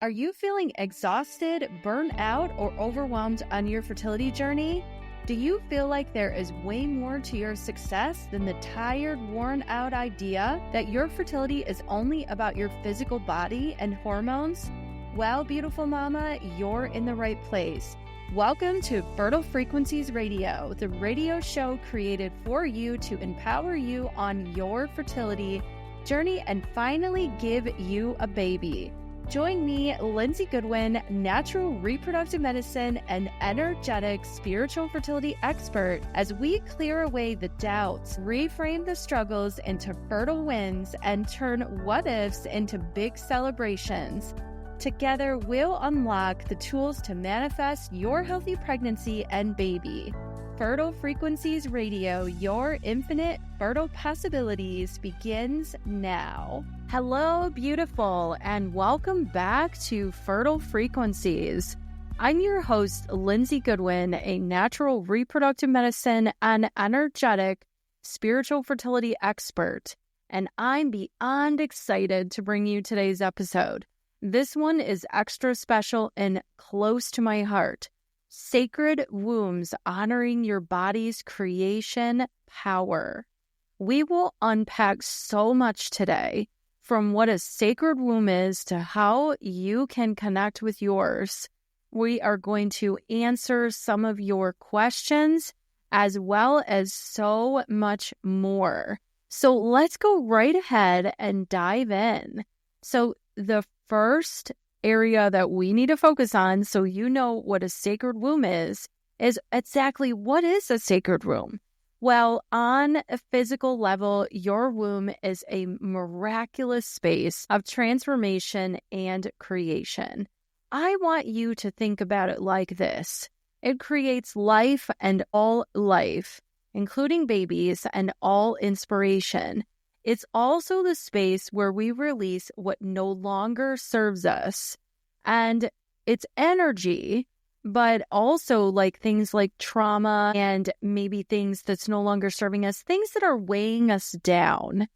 Are you feeling exhausted, burnt out, or overwhelmed on your fertility journey? Do you feel like there is way more to your success than the tired, worn out idea that your fertility is only about your physical body and hormones? Well, beautiful mama, you're in the right place. Welcome to Fertile Frequencies Radio, the radio show created for you to empower you on your fertility journey and finally give you a baby. Join me, Lindsay Goodwin, natural reproductive medicine and energetic spiritual fertility expert, as we clear away the doubts, reframe the struggles into fertile wins, and turn what-ifs into big celebrations. Together, we'll unlock the tools to manifest your healthy pregnancy and baby. Fertile Frequencies Radio, your infinite fertile possibilities begins now. Hello, beautiful, and welcome back to Fertile Frequencies. I'm your host, Lindsay Goodwin, a natural reproductive medicine and energetic spiritual fertility expert, and I'm beyond excited to bring you today's episode. This one is extra special and close to my heart. Sacred wombs honoring your body's creation power. We will unpack so much today, from what a sacred womb is to how you can connect with yours. We are going to answer some of your questions as well as so much more. So let's go right ahead and dive in. So the first area that we need to focus on, so you know what a sacred womb is exactly what is a sacred womb. Well, on a physical level, your womb is a miraculous space of transformation and creation. I want you to think about it like this. It creates life and all life, including babies and all inspiration. It's also the space where we release what no longer serves us. And it's energy, but also like things like trauma and maybe things that's no longer serving us, things that are weighing us down.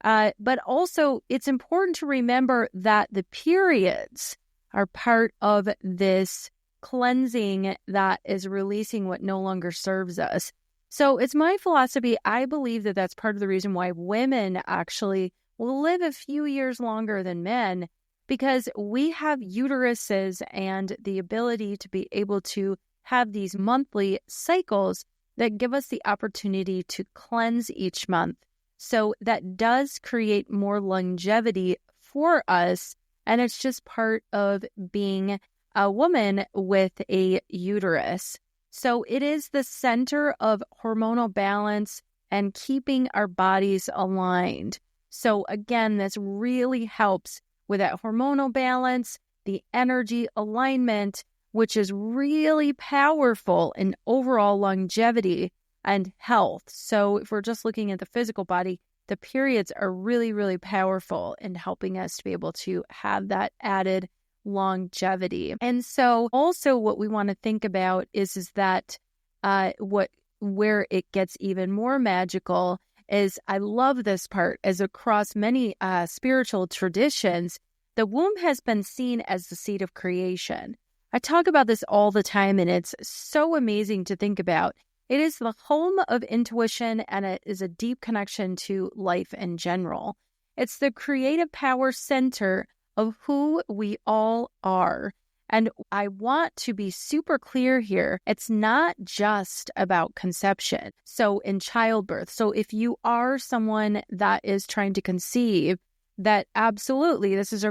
But also it's important to remember that the periods are part of this cleansing that is releasing what no longer serves us. So it's my philosophy. I believe that that's part of the reason why women actually will live a few years longer than men, because we have uteruses and the ability to be able to have these monthly cycles that give us the opportunity to cleanse each month. So that does create more longevity for us. And it's just part of being a woman with a uterus. So it is the center of hormonal balance and keeping our bodies aligned. So again, this really helps with that hormonal balance, the energy alignment, which is really powerful in overall longevity and health. So if we're just looking at the physical body, the periods are really, really powerful in helping us to be able to have that added longevity. And so also what we want to think about is that where it gets even more magical is, I love this part, as across many spiritual traditions, the womb has been seen as the seat of creation. I talk about this all the time, and it's so amazing to think about. It is the home of intuition, and it is a deep connection to life in general. It's the creative power center of who we all are. And I want to be super clear here. It's not just about conception. So in childbirth. So if you are someone that is trying to conceive, that absolutely, this is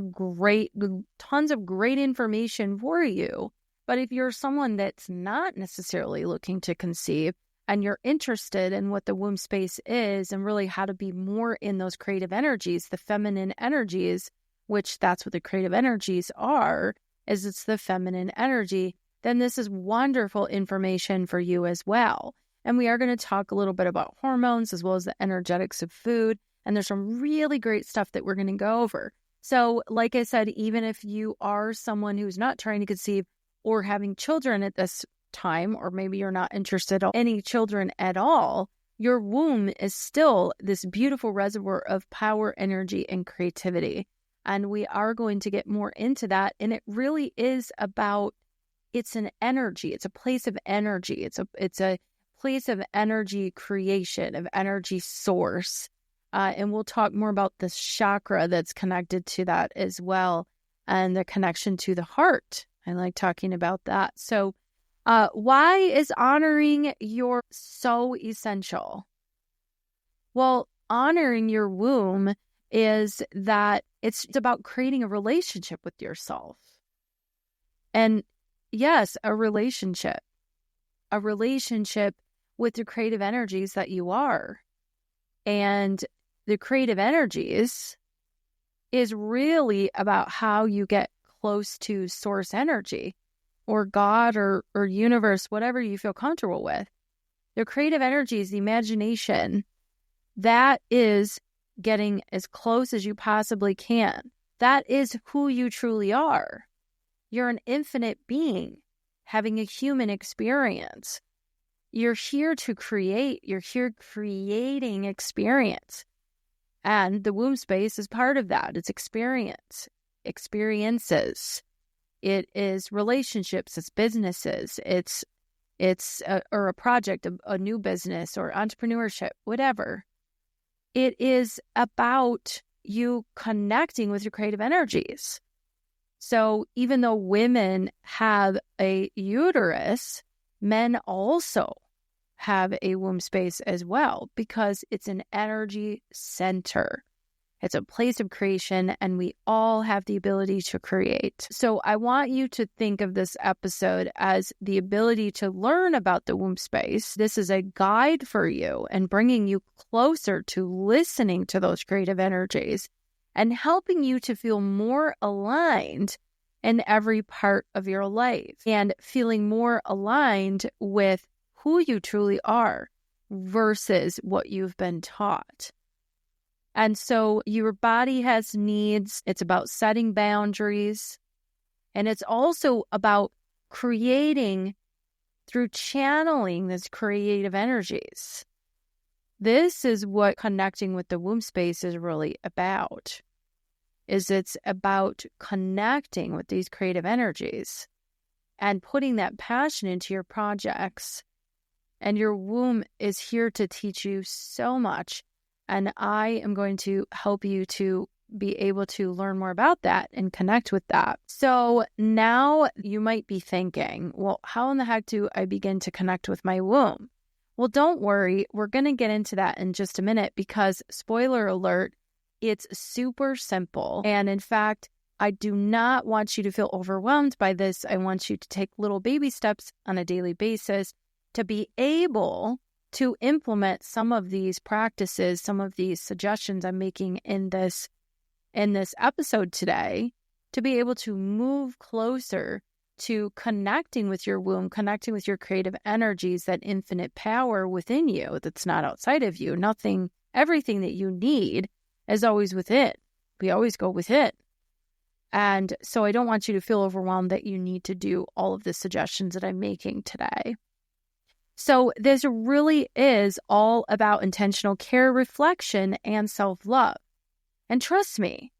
tons of great information for you. But if you're someone that's not necessarily looking to conceive and you're interested in what the womb space is and really how to be more in those creative energies, the feminine energies, which that's what the creative energies are, is it's the feminine energy, then this is wonderful information for you as well. And we are going to talk a little bit about hormones as well as the energetics of food. And there's some really great stuff that we're going to go over. So like I said, even if you are someone who's not trying to conceive or having children at this time, or maybe you're not interested in any children at all, your womb is still this beautiful reservoir of power, energy, and creativity. And we are going to get more into that. And it really is about, it's an energy. It's a place of energy. It's a place of energy creation, of energy source. And we'll talk more about this chakra that's connected to that as well, and the connection to the heart. I like talking about that. So why is honoring your so essential? Well, honoring your womb is that it's about creating a relationship with yourself. And yes, a relationship with the creative energies that you are. And the creative energies is really about how you get close to source energy, or God, or universe, whatever you feel comfortable with. The creative energies, the imagination, that is getting as close as you possibly can. That is who you truly are. You're an infinite being having a human experience. You're here to create. You're here creating experience. And the womb space is part of that. It's experiences. It is relationships. It's businesses. It's a project, a new business, or entrepreneurship, whatever. It is about you connecting with your creative energies. So even though women have a uterus, men also have a womb space as well, because it's an energy center. It's a place of creation, and we all have the ability to create. So I want you to think of this episode as the ability to learn about the womb space. This is a guide for you and bringing you closer to listening to those creative energies and helping you to feel more aligned in every part of your life, and feeling more aligned with who you truly are versus what you've been taught. And so your body has needs. It's about setting boundaries. And it's also about creating through channeling these creative energies. This is what connecting with the womb space is really about. It's about connecting with these creative energies and putting that passion into your projects. And your womb is here to teach you so much. And I am going to help you to be able to learn more about that and connect with that. So now you might be thinking, well, how in the heck do I begin to connect with my womb? Well, don't worry. We're going to get into that in just a minute, because spoiler alert, it's super simple. And in fact, I do not want you to feel overwhelmed by this. I want you to take little baby steps on a daily basis to be able to implement some of these practices, some of these suggestions I'm making in this episode today, to be able to move closer to connecting with your womb, connecting with your creative energies, that infinite power within you that's not outside of you. Everything that you need is always within. We always go within. And so I don't want you to feel overwhelmed that you need to do all of the suggestions that I'm making today. So this really is all about intentional care, reflection, and self-love. And trust me,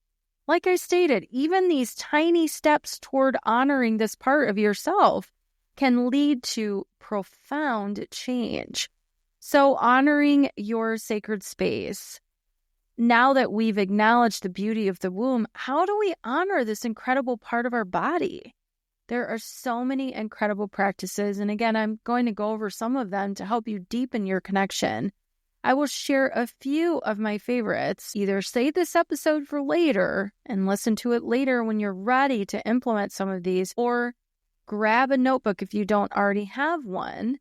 like I stated, even these tiny steps toward honoring this part of yourself can lead to profound change. So honoring your sacred space. Now that we've acknowledged the beauty of the womb, how do we honor this incredible part of our body? There are so many incredible practices. And again, I'm going to go over some of them to help you deepen your connection. I will share a few of my favorites. Either save this episode for later and listen to it later when you're ready to implement some of these, or grab a notebook if you don't already have one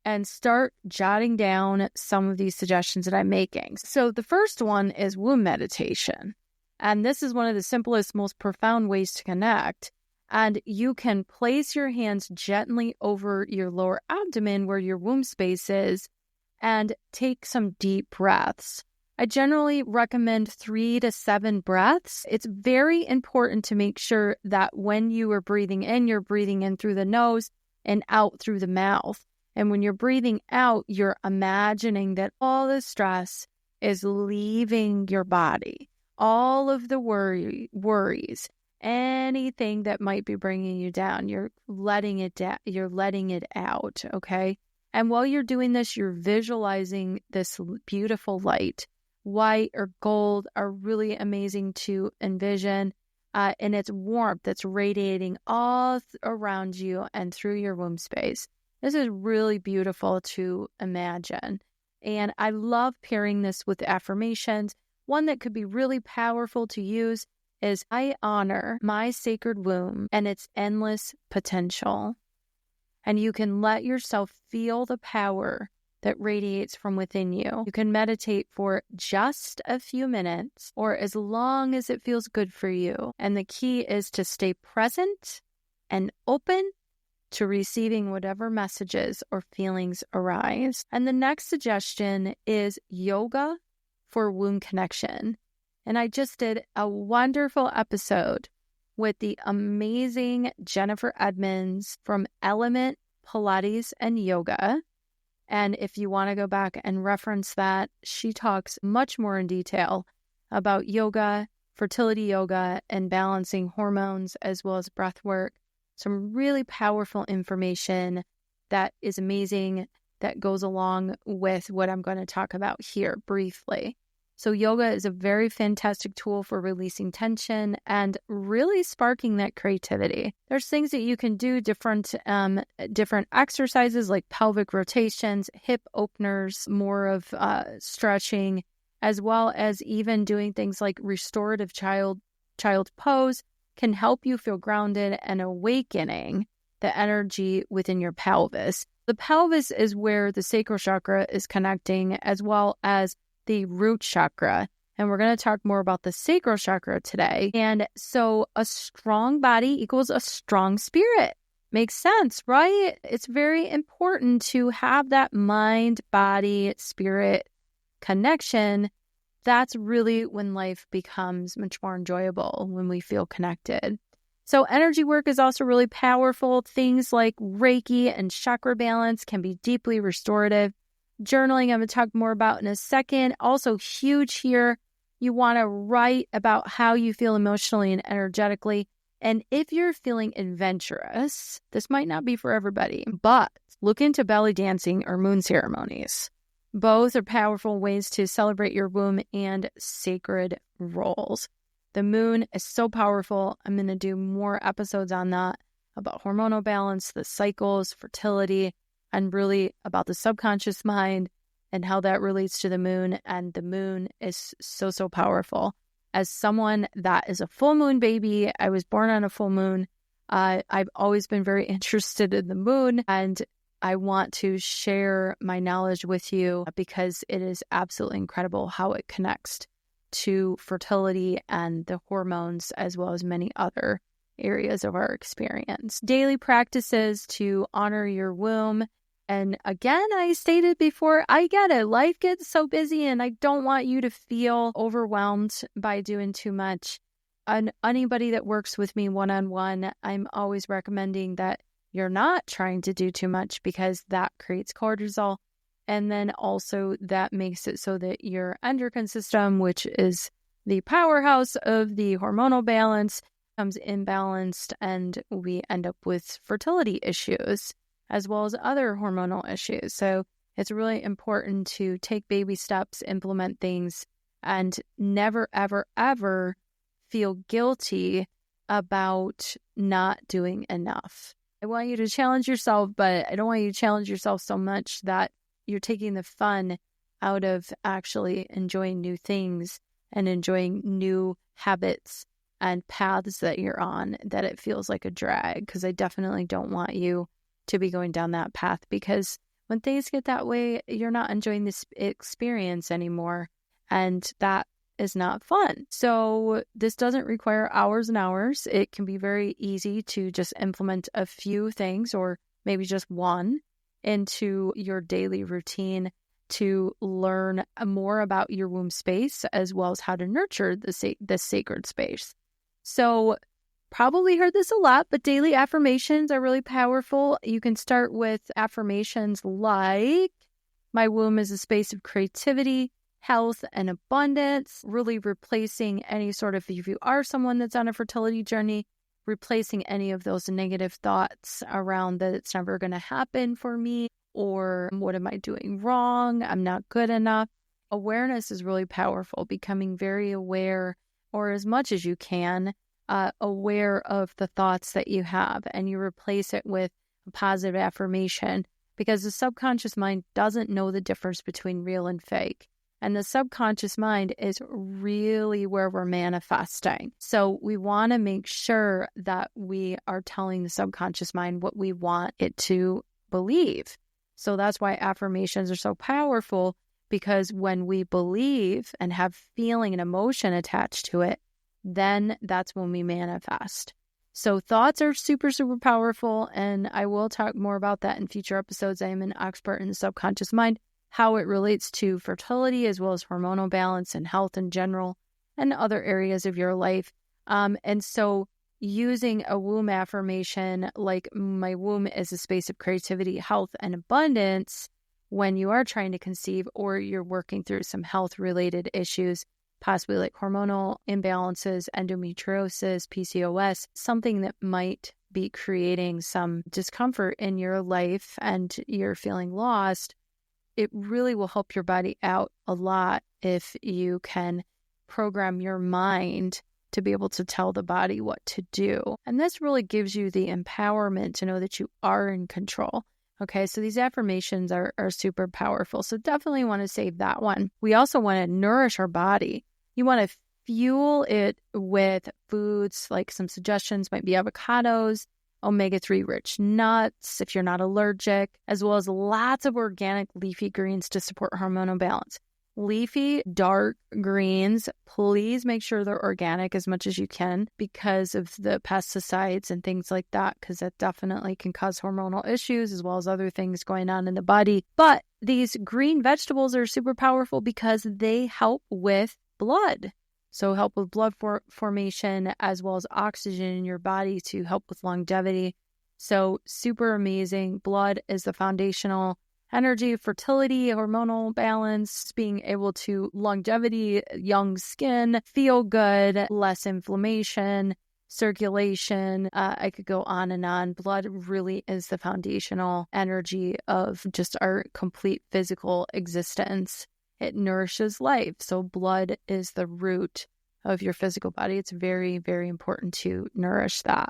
and start jotting down some of these suggestions that I'm making. So the first one is womb meditation. And this is one of the simplest, most profound ways to connect. And you can place your hands gently over your lower abdomen where your womb space is and take some deep breaths. I generally recommend 3 to 7 breaths. It's very important to make sure that when you are breathing in, you're breathing in through the nose and out through the mouth. And when you're breathing out, you're imagining that all the stress is leaving your body. all of the worries, anything that might be bringing you down. You're letting it down. You're letting it out, okay? And while you're doing this, you're visualizing this beautiful light. White or gold are really amazing to envision. And it's warmth that's radiating all around you and through your womb space. This is really beautiful to imagine. And I love pairing this with affirmations. One that could be really powerful to use is, I honor my sacred womb and its endless potential. And you can let yourself feel the power that radiates from within you. You can meditate for just a few minutes or as long as it feels good for you. And the key is to stay present and open to receiving whatever messages or feelings arise. And the next suggestion is yoga for womb connection. And I just did a wonderful episode with the amazing Jennifer Edmonds from Element Pilates and Yoga. And if you want to go back and reference that, she talks much more in detail about yoga, fertility yoga, and balancing hormones as well as breath work. Some really powerful information that is amazing that goes along with what I'm going to talk about here briefly. So yoga is a very fantastic tool for releasing tension and really sparking that creativity. There's things that you can do, different exercises like pelvic rotations, hip openers, more of stretching, as well as even doing things like restorative child pose can help you feel grounded and awakening the energy within your pelvis. The pelvis is where the sacral chakra is connecting, as well as the root chakra. And we're going to talk more about the sacral chakra today. And so a strong body equals a strong spirit. Makes sense, right? It's very important to have that mind, body, spirit connection. That's really when life becomes much more enjoyable, when we feel connected. So energy work is also really powerful. Things like Reiki and chakra balance can be deeply restorative. Journaling, I'm going to talk more about in a second. Also huge here, you want to write about how you feel emotionally and energetically. And if you're feeling adventurous, this might not be for everybody, but look into belly dancing or moon ceremonies. Both are powerful ways to celebrate your womb and sacred roles. The moon is so powerful. I'm going to do more episodes on that, about hormonal balance, the cycles, fertility, and really about the subconscious mind and how that relates to the moon. And the moon is so, so powerful. As someone that is a full moon baby, I was born on a full moon. I've always been very interested in the moon, and I want to share my knowledge with you because it is absolutely incredible how it connects to fertility and the hormones, as well as many other areas of our experience. Daily practices to honor your womb. And again, I stated before, I get it. Life gets so busy and I don't want you to feel overwhelmed by doing too much. And anybody that works with me one-on-one, I'm always recommending that you're not trying to do too much because that creates cortisol. And then also that makes it so that your endocrine system, which is the powerhouse of the hormonal balance, becomes imbalanced and we end up with fertility issues, as well as other hormonal issues. So it's really important to take baby steps, implement things, and never, ever, ever feel guilty about not doing enough. I want you to challenge yourself, but I don't want you to challenge yourself so much that you're taking the fun out of actually enjoying new things and enjoying new habits and paths that you're on, that it feels like a drag. Because I definitely don't want you to be going down that path, because when things get that way, you're not enjoying this experience anymore, and that is not fun. So this doesn't require hours and hours. It can be very easy to just implement a few things, or maybe just one, into your daily routine to learn more about your womb space, as well as how to nurture the sacred space. So probably heard this a lot, but daily affirmations are really powerful. You can start with affirmations like, my womb is a space of creativity, health and abundance, really replacing any sort of, if you are someone that's on a fertility journey, replacing any of those negative thoughts around that it's never going to happen for me, or what am I doing wrong? I'm not good enough. Awareness is really powerful, becoming very aware, or as much as you can, aware of the thoughts that you have, and you replace it with a positive affirmation, because the subconscious mind doesn't know the difference between real and fake. And the subconscious mind is really where we're manifesting. So we want to make sure that we are telling the subconscious mind what we want it to believe. So that's why affirmations are so powerful, because when we believe and have feeling and emotion attached to it, then that's when we manifest. So thoughts are super, super powerful, and I will talk more about that in future episodes. I am an expert in the subconscious mind, how it relates to fertility, as well as hormonal balance and health in general, and other areas of your life. And so using a womb affirmation, like my womb is a space of creativity, health, and abundance, when you are trying to conceive or you're working through some health-related issues, possibly like hormonal imbalances, endometriosis, PCOS, something that might be creating some discomfort in your life and you're feeling lost, it really will help your body out a lot if you can program your mind to be able to tell the body what to do. And this really gives you the empowerment to know that you are in control. Okay, so these affirmations are super powerful. So definitely want to save that one. We also want to nourish our body. You want to fuel it with foods, like some suggestions might be avocados, omega-3 rich nuts, if you're not allergic, as well as lots of organic leafy greens to support hormonal balance. Leafy, dark greens, please make sure they're organic as much as you can because of the pesticides and things like that, because that definitely can cause hormonal issues as well as other things going on in the body. But these green vegetables are super powerful because they help with blood. So help with blood formation as well as oxygen in your body to help with longevity. So super amazing. Blood is the foundational energy, fertility, hormonal balance, being able to longevity, young skin, feel good, less inflammation, circulation. I could go on and on. Blood really is the foundational energy of just our complete physical existence. It nourishes life. So blood is the root of your physical body. It's very, very important to nourish that.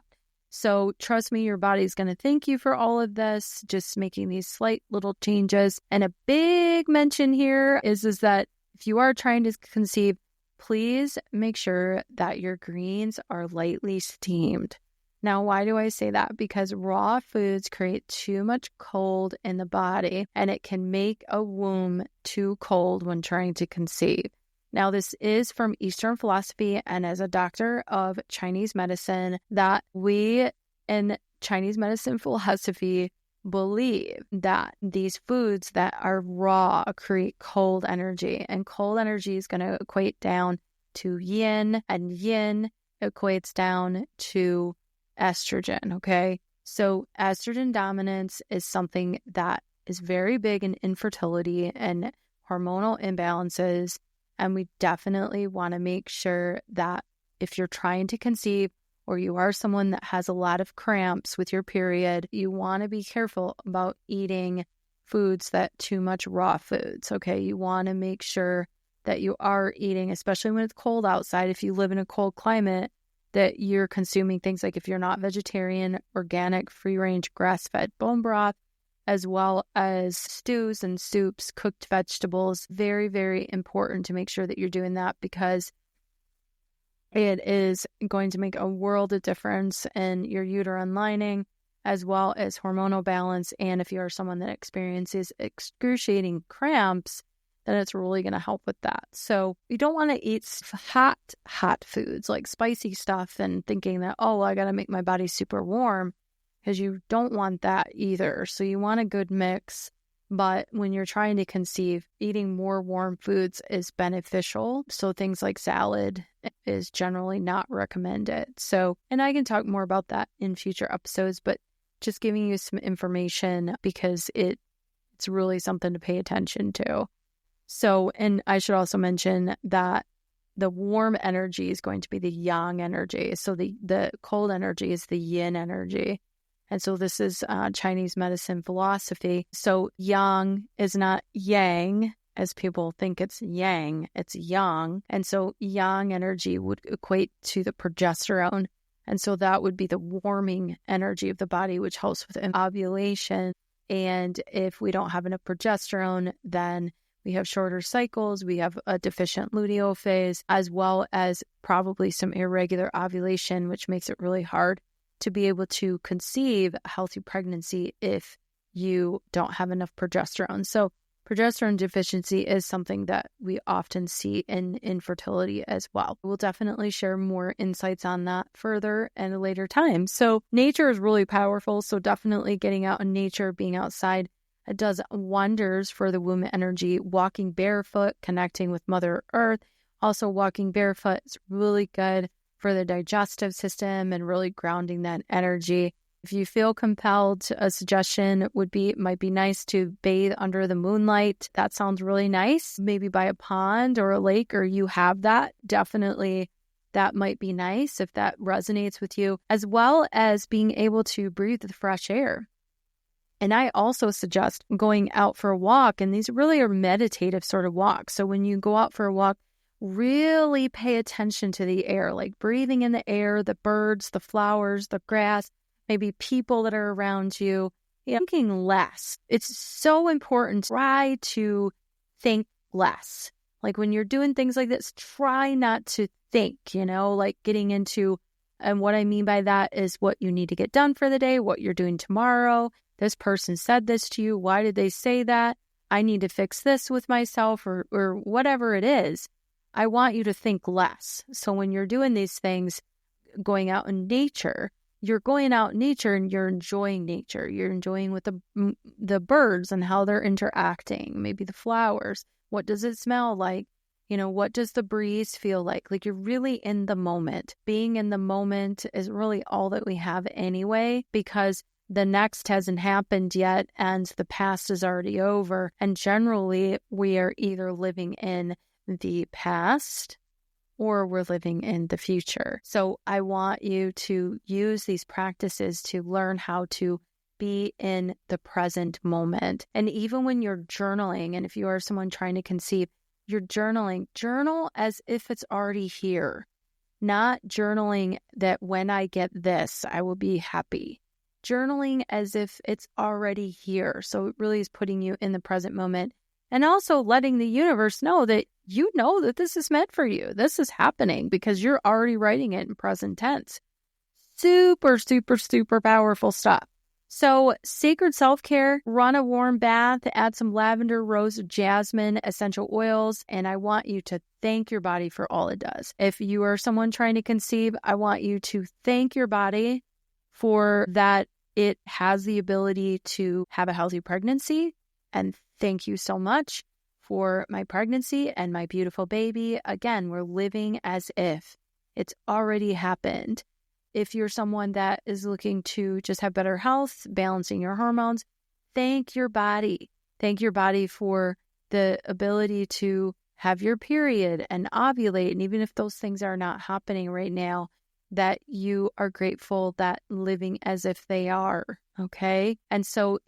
So trust me, your body's going to thank you for all of this, just making these slight little changes. And a big mention here is that if you are trying to conceive, please make sure that your greens are lightly steamed. Now, why do I say that? Because raw foods create too much cold in the body, and it can make a womb too cold when trying to conceive. Now, this is from Eastern philosophy, and as a doctor of Chinese medicine, that we in Chinese medicine philosophy believe that these foods that are raw create cold energy, and cold energy is going to equate down to yin, and yin equates down to estrogen, okay? So estrogen dominance is something that is very big in infertility and hormonal imbalances. And we definitely want to make sure that if you're trying to conceive or you are someone that has a lot of cramps with your period, you want to be careful about eating foods that too much raw foods, okay? You want to make sure that you are eating, especially when it's cold outside, if you live in a cold climate, that you're consuming things like, if you're not vegetarian, organic, free-range, grass-fed bone broth, as well as stews and soups, cooked vegetables. Very, very important to make sure that you're doing that, because it is going to make a world of difference in your uterine lining, as well as hormonal balance. And if you are someone that experiences excruciating cramps, then it's really going to help with that. So you don't want to eat hot foods like spicy stuff and thinking that, oh, well, I got to make my body super warm, because you don't want that either. So you want a good mix. But when you're trying to conceive, eating more warm foods is beneficial. So things like salad is generally not recommended. So, and I can talk more about that in future episodes, but just giving you some information because it's really something to pay attention to. So, and I should also mention that the warm energy is going to be the yang energy. So the cold energy is the yin energy. And so this is Chinese medicine philosophy. So yang is not yang, as people think it's yang, it's yang. And so yang energy would equate to the progesterone. And so that would be the warming energy of the body, which helps with ovulation. And if we don't have enough progesterone, then we have shorter cycles, we have a deficient luteal phase, as well as probably some irregular ovulation, which makes it really hard to be able to conceive a healthy pregnancy if you don't have enough progesterone. So progesterone deficiency is something that we often see in infertility as well. We'll definitely share more insights on that further at a later time. So nature is really powerful. So definitely getting out in nature, being outside, it does wonders for the womb energy. Walking barefoot, connecting with Mother Earth. Also, walking barefoot is really good for the digestive system and really grounding that energy. If you feel compelled, a suggestion might be nice to bathe under the moonlight. That sounds really nice. Maybe by a pond or a lake, or you have that. Definitely that might be nice if that resonates with you, as well as being able to breathe the fresh air. And I also suggest going out for a walk, and these really are meditative sort of walks. So when you go out for a walk, really pay attention to the air, like breathing in the air, the birds, the flowers, the grass, maybe people that are around you. Thinking less. It's so important. Try to think less. Like when you're doing things like this, try not to think, like getting into, and what I mean by that is what you need to get done for the day, what you're doing tomorrow. This person said this to you. Why did they say that? I need to fix this with myself or whatever it is. I want you to think less. So when you're doing these things, going out in nature, you're going out in nature and you're enjoying nature. You're enjoying with the birds and how they're interacting, maybe the flowers. What does it smell like? What does the breeze feel like? Like you're really in the moment. Being in the moment is really all that we have anyway, because the next hasn't happened yet and the past is already over. And generally, we are either living in the past or we're living in the future. So I want you to use these practices to learn how to be in the present moment. And even when you're journaling, and if you are someone trying to conceive, you're journaling, journal as if it's already here, not journaling that when I get this, I will be happy. Journaling as if it's already here. So it really is putting you in the present moment, and also letting the universe know that you know that this is meant for you. This is happening because you're already writing it in present tense. Super, super, super powerful stuff. So sacred self-care, run a warm bath, add some lavender, rose, jasmine, essential oils, and I want you to thank your body for all it does. If you are someone trying to conceive, I want you to thank your body for that it has the ability to have a healthy pregnancy. And thank you so much for my pregnancy and my beautiful baby. Again, we're living as if it's already happened. If you're someone that is looking to just have better health, balancing your hormones, thank your body. Thank your body for the ability to have your period and ovulate. And even if those things are not happening right now, that you are grateful that living as if they are, okay? And so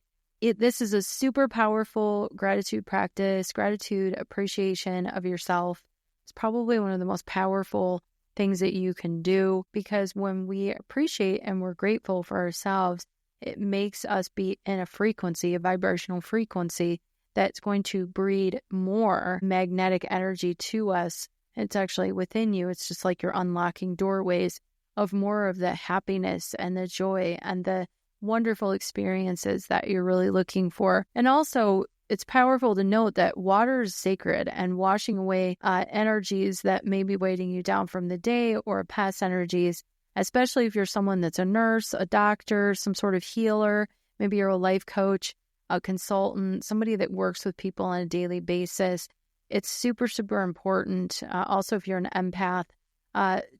this is a super powerful gratitude practice, gratitude, appreciation of yourself. It's probably one of the most powerful things that you can do, because when we appreciate and we're grateful for ourselves, it makes us be in a frequency, a vibrational frequency that's going to breed more magnetic energy to us. It's actually within you. It's just like you're unlocking doorways of more of the happiness and the joy and the wonderful experiences that you're really looking for. And also, it's powerful to note that water is sacred, and washing away energies that may be weighting you down from the day or past energies, especially if you're someone that's a nurse, a doctor, some sort of healer, maybe you're a life coach, a consultant, somebody that works with people on a daily basis. It's super, super important. Also, if you're an empath,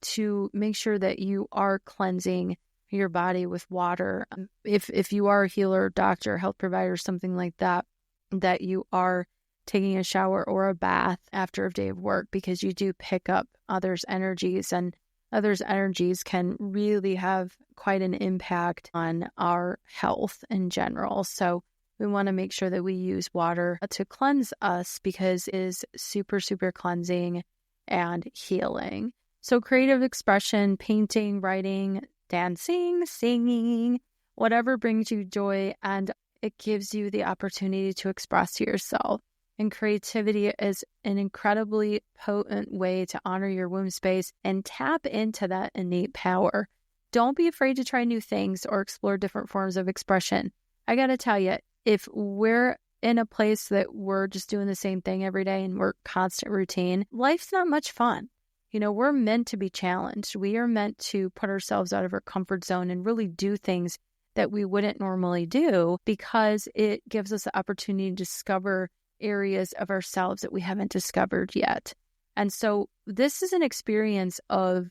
to make sure that you are cleansing your body with water. If you are a healer, doctor, health provider, something like that, that you are taking a shower or a bath after a day of work, because you do pick up others' energies, and others' energies can really have quite an impact on our health in general. So we want to make sure that we use water to cleanse us, because it is super, super cleansing and healing. So creative expression, painting, writing, dancing, singing, whatever brings you joy, and it gives you the opportunity to express yourself. And creativity is an incredibly potent way to honor your womb space and tap into that innate power. Don't be afraid to try new things or explore different forms of expression. I got to tell you, if we're in a place that we're just doing the same thing every day and we're constant routine, life's not much fun. We're meant to be challenged. We are meant to put ourselves out of our comfort zone and really do things that we wouldn't normally do, because it gives us the opportunity to discover areas of ourselves that we haven't discovered yet. And so this is an experience of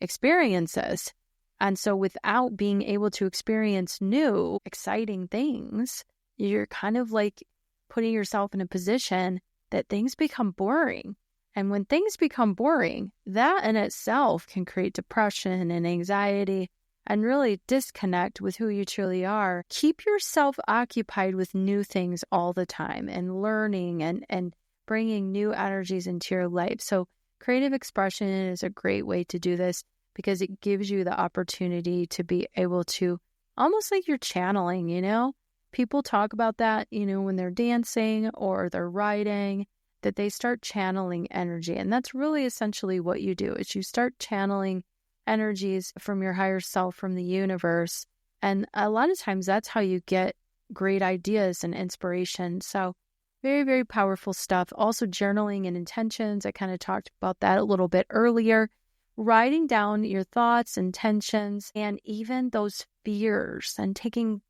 experiences. And so without being able to experience new, exciting things, you're kind of like putting yourself in a position that things become boring. And when things become boring, that in itself can create depression and anxiety and really disconnect with who you truly are. Keep yourself occupied with new things all the time and learning and bringing new energies into your life. So creative expression is a great way to do this, because it gives you the opportunity to be able to, almost like you're channeling, People talk about that, when they're dancing or they're writing, that they start channeling energy. And that's really essentially what you do, is you start channeling energies from your higher self, from the universe. And a lot of times that's how you get great ideas and inspiration. So very, very powerful stuff. Also journaling and intentions. I kind of talked about that a little bit earlier. Writing down your thoughts, intentions, and even those fears, and taking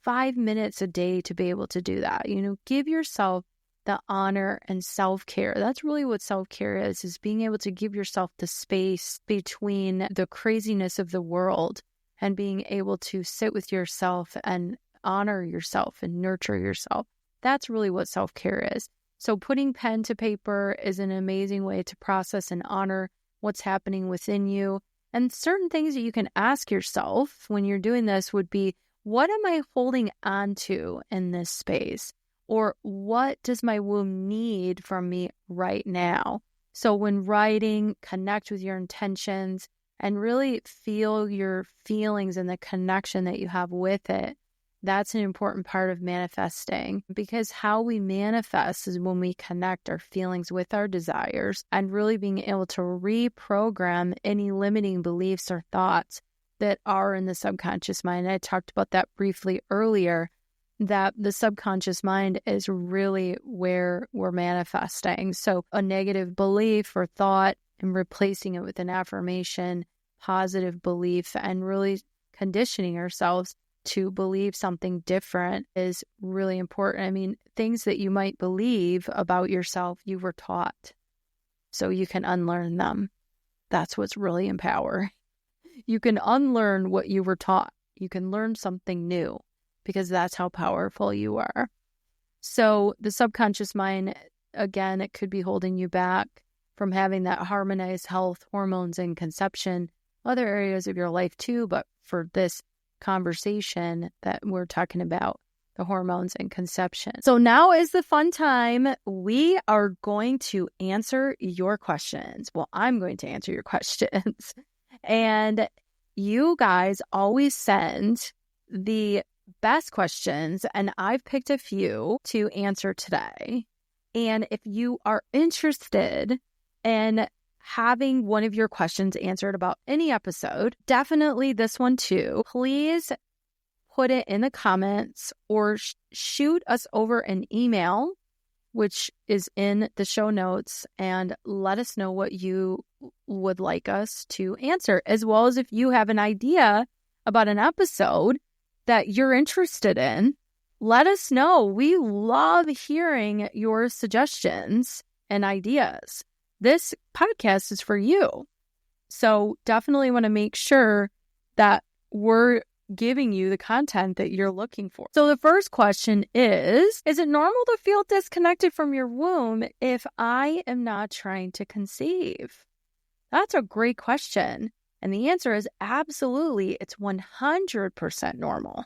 5 minutes a day to be able to do that. Give yourself the honor and self-care. That's really what self-care is being able to give yourself the space between the craziness of the world and being able to sit with yourself and honor yourself and nurture yourself. That's really what self-care is. So putting pen to paper is an amazing way to process and honor what's happening within you. And certain things that you can ask yourself when you're doing this would be, what am I holding on to in this space? Or what does my womb need from me right now? So when writing, connect with your intentions and really feel your feelings and the connection that you have with it. That's an important part of manifesting, because how we manifest is when we connect our feelings with our desires and really being able to reprogram any limiting beliefs or thoughts that are in the subconscious mind. I talked about that briefly earlier, that the subconscious mind is really where we're manifesting. So a negative belief or thought and replacing it with an affirmation, positive belief, and really conditioning ourselves to believe something different is really important. I mean, things that you might believe about yourself, you were taught, so you can unlearn them. That's what's really empowering. You can unlearn what you were taught. You can learn something new, because that's how powerful you are. So the subconscious mind, again, it could be holding you back from having that harmonized health, hormones, and conception, other areas of your life too. But for this conversation that we're talking about, the hormones and conception. So now is the fun time. We are going to answer your questions. Well, I'm going to answer your questions. And you guys always send the best questions, and I've picked a few to answer today. And if you are interested in having one of your questions answered about any episode, definitely this one too, please put it in the comments or shoot us over an email, which is in the show notes, and let us know what you would like us to answer, as well as if you have an idea about an episode that you're interested in, let us know. We love hearing your suggestions and ideas. This podcast is for you. So definitely want to make sure that we're giving you the content that you're looking for. So the first question is it normal to feel disconnected from your womb if I am not trying to conceive? That's a great question. And the answer is absolutely. It's 100% normal.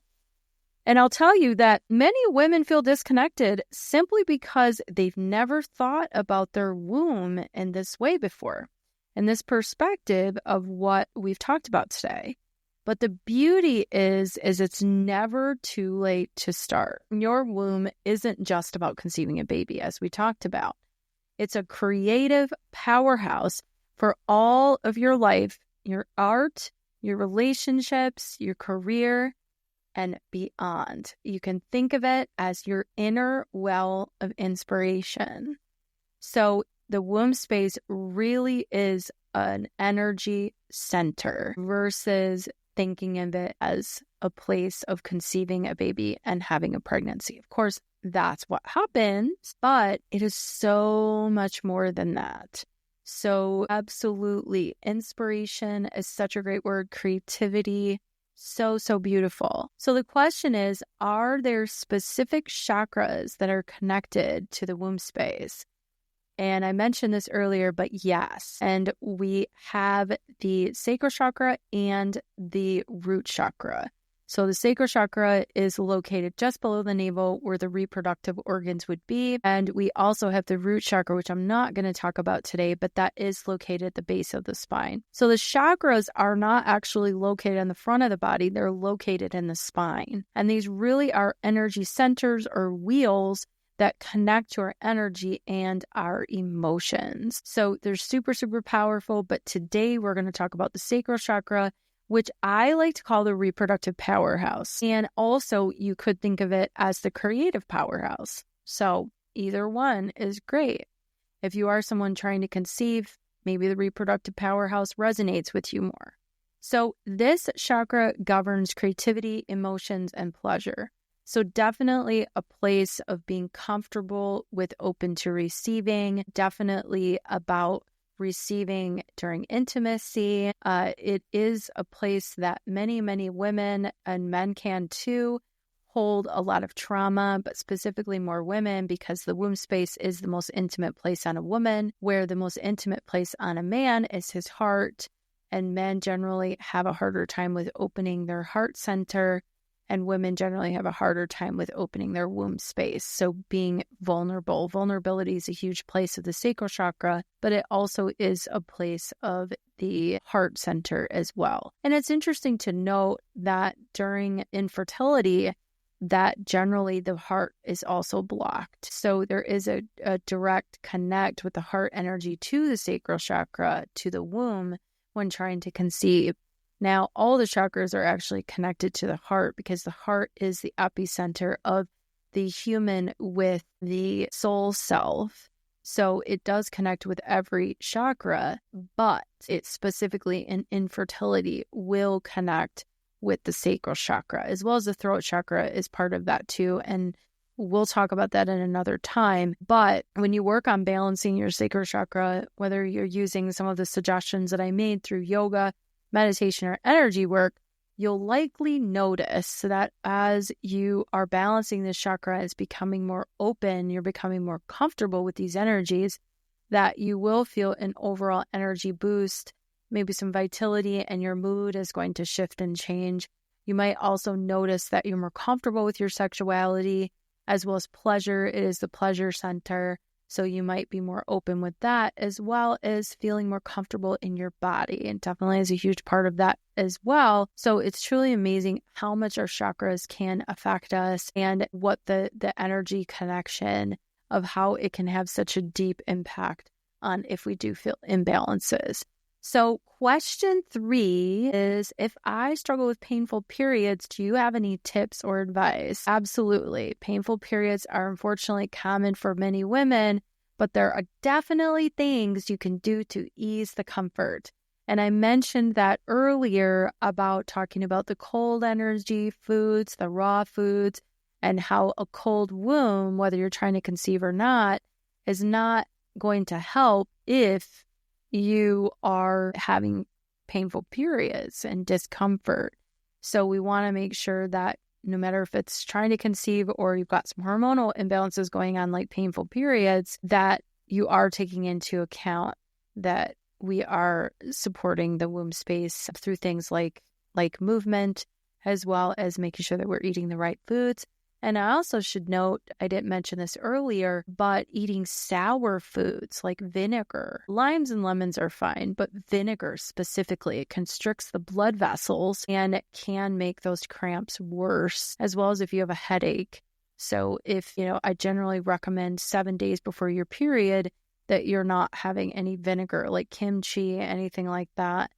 And I'll tell you that many women feel disconnected simply because they've never thought about their womb in this way before, in this perspective of what we've talked about today. But the beauty is it's never too late to start. Your womb isn't just about conceiving a baby, as we talked about. It's a creative powerhouse for all of your life, your art, your relationships, your career, and beyond. You can think of it as your inner well of inspiration. So the womb space really is an energy center versus thinking of it as a place of conceiving a baby and having a pregnancy. Of course, that's what happens, but it is so much more than that. So absolutely, inspiration is such a great word, creativity, so beautiful. So the question is, are there specific chakras that are connected to the womb space? And I mentioned this earlier, but yes. And we have the sacral chakra and the root chakra. So the sacral chakra is located just below the navel where the reproductive organs would be. And we also have the root chakra, which I'm not going to talk about today, but that is located at the base of the spine. So the chakras are not actually located on the front of the body. They're located in the spine. And these really are energy centers or wheels that connect to our energy and our emotions. So they're super powerful. But today we're going to talk about the sacral chakra, which I like to call the reproductive powerhouse. And also you could think of it as the creative powerhouse. So either one is great. If you are someone trying to conceive, maybe the reproductive powerhouse resonates with you more. So this chakra governs creativity, emotions, and pleasure. So definitely a place of being comfortable with open to receiving, definitely about receiving during intimacy. It is a place that many women and men can too hold a lot of trauma, but specifically more women because the womb space is the most intimate place on a woman, where the most intimate place on a man is his heart. And men generally have a harder time with opening their heart center, and women generally have a harder time with opening their womb space. So being vulnerable. Vulnerability is a huge place of the sacral chakra, but it also is a place of the heart center as well. And it's interesting to note that during infertility, that generally the heart is also blocked. So there is a direct connect with the heart energy to the sacral chakra, to the womb when trying to conceive. Now, all the chakras are actually connected to the heart because the heart is the epicenter of the human with the soul self. So it does connect with every chakra, but it specifically in infertility will connect with the sacral chakra, as well as the throat chakra is part of that too. And we'll talk about that in another time. But when you work on balancing your sacral chakra, whether you're using some of the suggestions that I made through yoga, meditation, or energy work, you'll likely notice that as you are balancing this chakra, it's becoming more open, you're becoming more comfortable with these energies, that you will feel an overall energy boost, maybe some vitality, and your mood is going to shift and change. You might also notice that you're more comfortable with your sexuality as well as pleasure. It is the pleasure center. So you might be more open with that, as well as feeling more comfortable in your body. And definitely is a huge part of that as well. So it's truly amazing how much our chakras can affect us and what the energy connection of how it can have such a deep impact on if we do feel imbalances. So question 3 is, if I struggle with painful periods, do you have any tips or advice? Absolutely. Painful periods are unfortunately common for many women, but there are definitely things you can do to ease the comfort. And I mentioned that earlier about talking about the cold energy foods, the raw foods, and how a cold womb, whether you're trying to conceive or not, is not going to help if you are having painful periods and discomfort. So we want to make sure that no matter if it's trying to conceive or you've got some hormonal imbalances going on, like painful periods, that you are taking into account that we are supporting the womb space through things like movement, as well as making sure that we're eating the right foods. And I also should note, I didn't mention this earlier, but eating sour foods like vinegar. Limes and lemons are fine, but vinegar specifically, it constricts the blood vessels and it can make those cramps worse, as well as if you have a headache. So I generally recommend 7 days before your period that you're not having any vinegar, like kimchi, anything like that.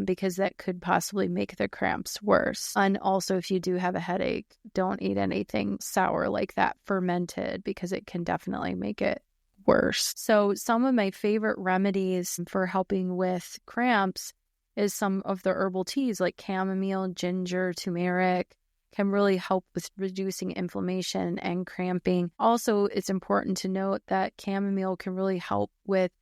Because that could possibly make the cramps worse. And also, if you do have a headache, don't eat anything sour like that, fermented, because it can definitely make it worse. So some of my favorite remedies for helping with cramps is some of the herbal teas like chamomile, ginger, turmeric can really help with reducing inflammation and cramping. Also, it's important to note that chamomile can really help with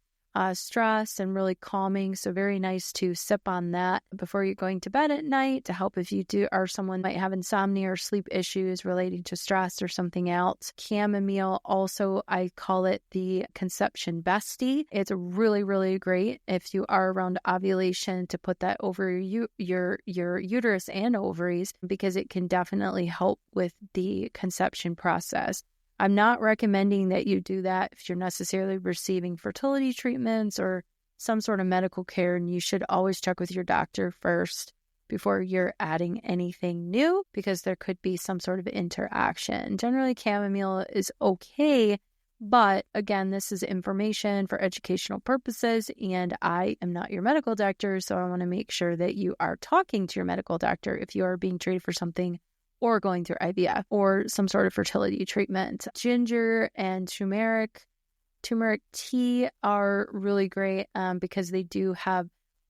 stress and really calming. So very nice to sip on that before you're going to bed at night to help if you are someone might have insomnia or sleep issues relating to stress or something else. Chamomile, also, I call it the conception bestie. It's really, really great if you are around ovulation to put that over your uterus and ovaries, because it can definitely help with the conception process. I'm not recommending that you do that if you're necessarily receiving fertility treatments or some sort of medical care, and you should always check with your doctor first before you're adding anything new, because there could be some sort of interaction. Generally, chamomile is okay, but again, this is information for educational purposes, and I am not your medical doctor, so I want to make sure that you are talking to your medical doctor if you are being treated for something or going through IVF or some sort of fertility treatment. Ginger and turmeric tea are really great because they do have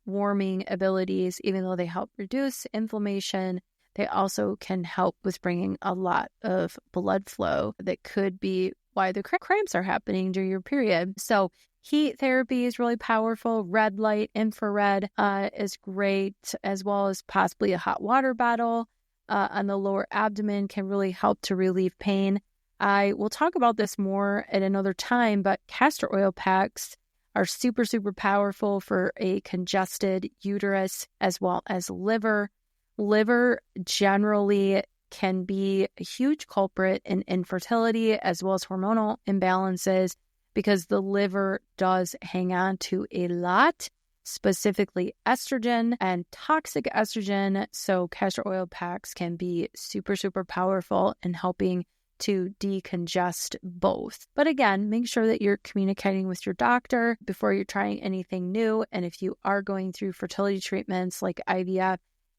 warming abilities. Even though they help reduce inflammation, they also can help with bringing a lot of blood flow that could be why the cramps are happening during your period. So heat therapy is really powerful. Red light, infrared is great, as well as possibly a hot water bottle on the lower abdomen can really help to relieve pain. I will talk about this more at another time, but castor oil packs are super, super powerful for a congested uterus as well as liver. Liver generally can be a huge culprit in infertility as well as hormonal imbalances, because the liver does hang on to a lot, specifically estrogen and toxic estrogen. So castor oil packs can be super, super powerful in helping to decongest both. But again, make sure that you're communicating with your doctor before you're trying anything new. And if you are going through fertility treatments like IVF,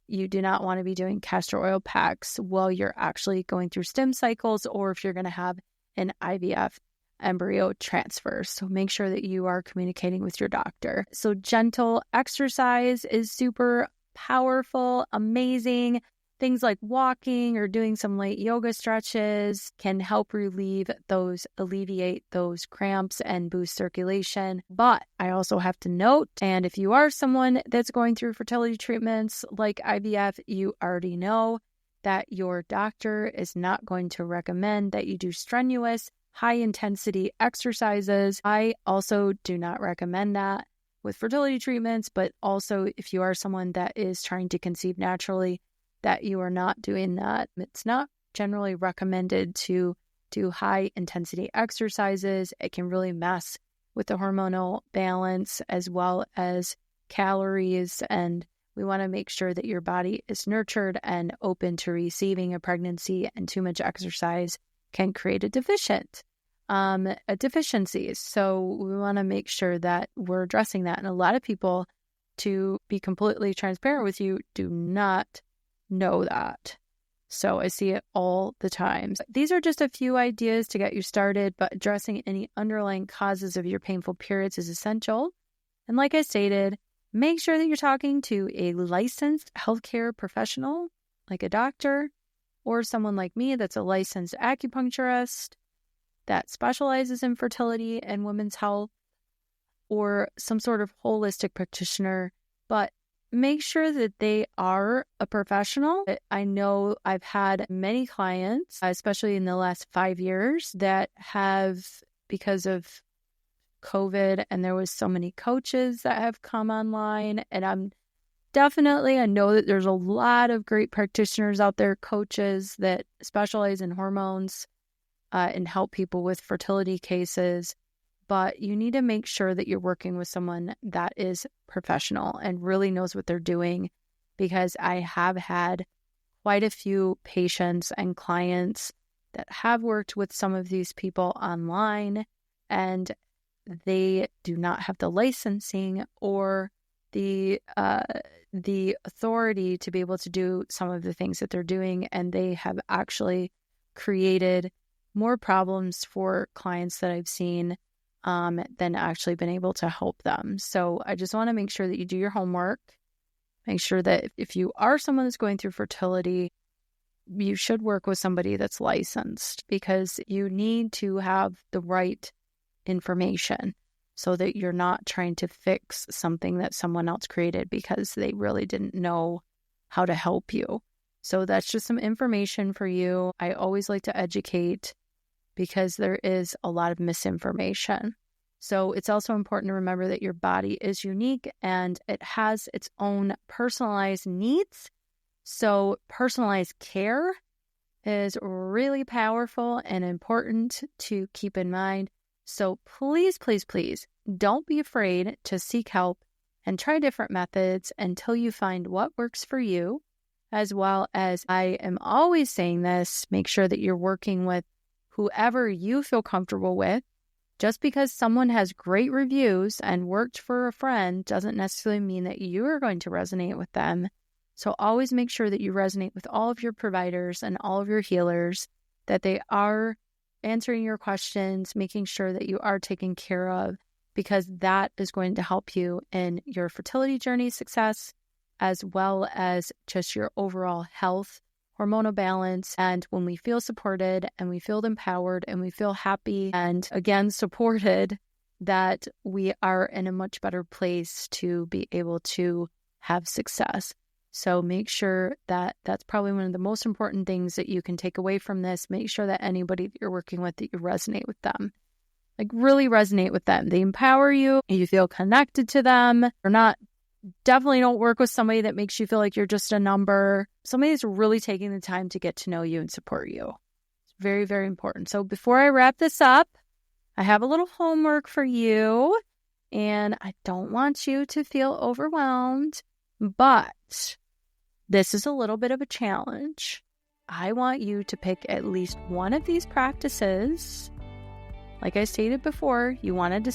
you do not want to be doing castor oil packs while you're actually going through stem cycles, or if you're going to have an IVF embryo transfer. So make sure that you are communicating with your doctor. So gentle exercise is super powerful, amazing. Things like walking or doing some light yoga stretches can help alleviate those cramps and boost circulation. But I also have to note, and if you are someone that's going through fertility treatments like IVF, you already know that your doctor is not going to recommend that you do strenuous, high-intensity exercises. I also do not recommend that with fertility treatments, but also if you are someone that is trying to conceive naturally, that you are not doing that. It's not generally recommended to do high-intensity exercises. It can really mess with the hormonal balance as well as calories, and we want to make sure that your body is nurtured and open to receiving a pregnancy, and too much exercise can create a deficiency. So we want to make sure that we're addressing that. And a lot of people, to be completely transparent with you, do not know that. So I see it all the time. These are just a few ideas to get you started, but addressing any underlying causes of your painful periods is essential. And like I stated, make sure that you're talking to a licensed healthcare professional, like a doctor, or someone like me that's a licensed acupuncturist that specializes in fertility and women's health, or some sort of holistic practitioner. But make sure that they are a professional. I know I've had many clients, especially in the last 5 years, that have, because of COVID, and there was so many coaches that have come online, and I know that there's a lot of great practitioners out there, coaches that specialize in hormones and help people with fertility cases. But you need to make sure that you're working with someone that is professional and really knows what they're doing, because I have had quite a few patients and clients that have worked with some of these people online, and they do not have the licensing or the authority to be able to do some of the things that they're doing, and they have actually created more problems for clients that I've seen than actually been able to help them. So I just want to make sure that you do your homework. Make sure that if you are someone that's going through fertility, you should work with somebody that's licensed, because you need to have the right information so that you're not trying to fix something that someone else created because they really didn't know how to help you. So that's just some information for you. I always like to educate, because there is a lot of misinformation. So it's also important to remember that your body is unique and it has its own personalized needs. So personalized care is really powerful and important to keep in mind. So please, please, please don't be afraid to seek help and try different methods until you find what works for you. As well as, I am always saying this, make sure that you're working with whoever you feel comfortable with. Just because someone has great reviews and worked for a friend doesn't necessarily mean that you are going to resonate with them. So always make sure that you resonate with all of your providers and all of your healers, that they are answering your questions, making sure that you are taken care of, because that is going to help you in your fertility journey success, as well as just your overall health, hormonal balance. And when we feel supported and we feel empowered and we feel happy and, again, supported, that we are in a much better place to be able to have success. So make sure that that's probably one of the most important things that you can take away from this. Make sure that anybody that you're working with, that you resonate with them. Like, really resonate with them. They empower you. You feel connected to them. Or not. Definitely don't work with somebody that makes you feel like you're just a number. Somebody that's really taking the time to get to know you and support you. It's very, very important. So before I wrap this up, I have a little homework for you, and I don't want you to feel overwhelmed, but this is a little bit of a challenge. I want you to pick at least one of these practices. Like I stated before, you want to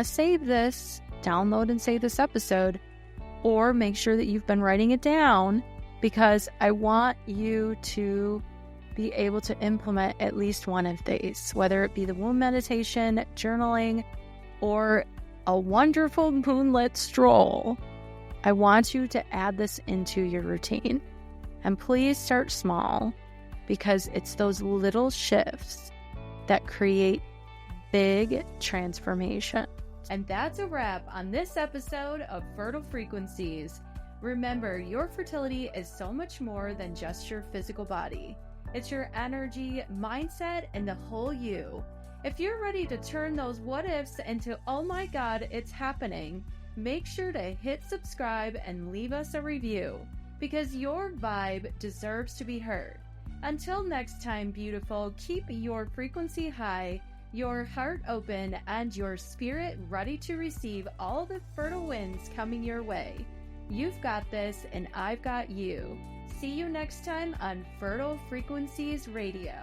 save this, download and save this episode, or make sure that you've been writing it down, because I want you to be able to implement at least one of these, whether it be the womb meditation, journaling, or a wonderful moonlit stroll. I want you to add this into your routine. And please start small, because it's those little shifts that create big transformation. And that's a wrap on this episode of Fertile Frequencies. Remember, your fertility is so much more than just your physical body. It's your energy, mindset, and the whole you. If you're ready to turn those what ifs into, oh my God, it's happening, make sure to hit subscribe and leave us a review, because your vibe deserves to be heard. Until next time, beautiful, keep your frequency high, your heart open, and your spirit ready to receive all the fertile winds coming your way. You've got this, and I've got you. See you next time on Fertile Frequencies Radio.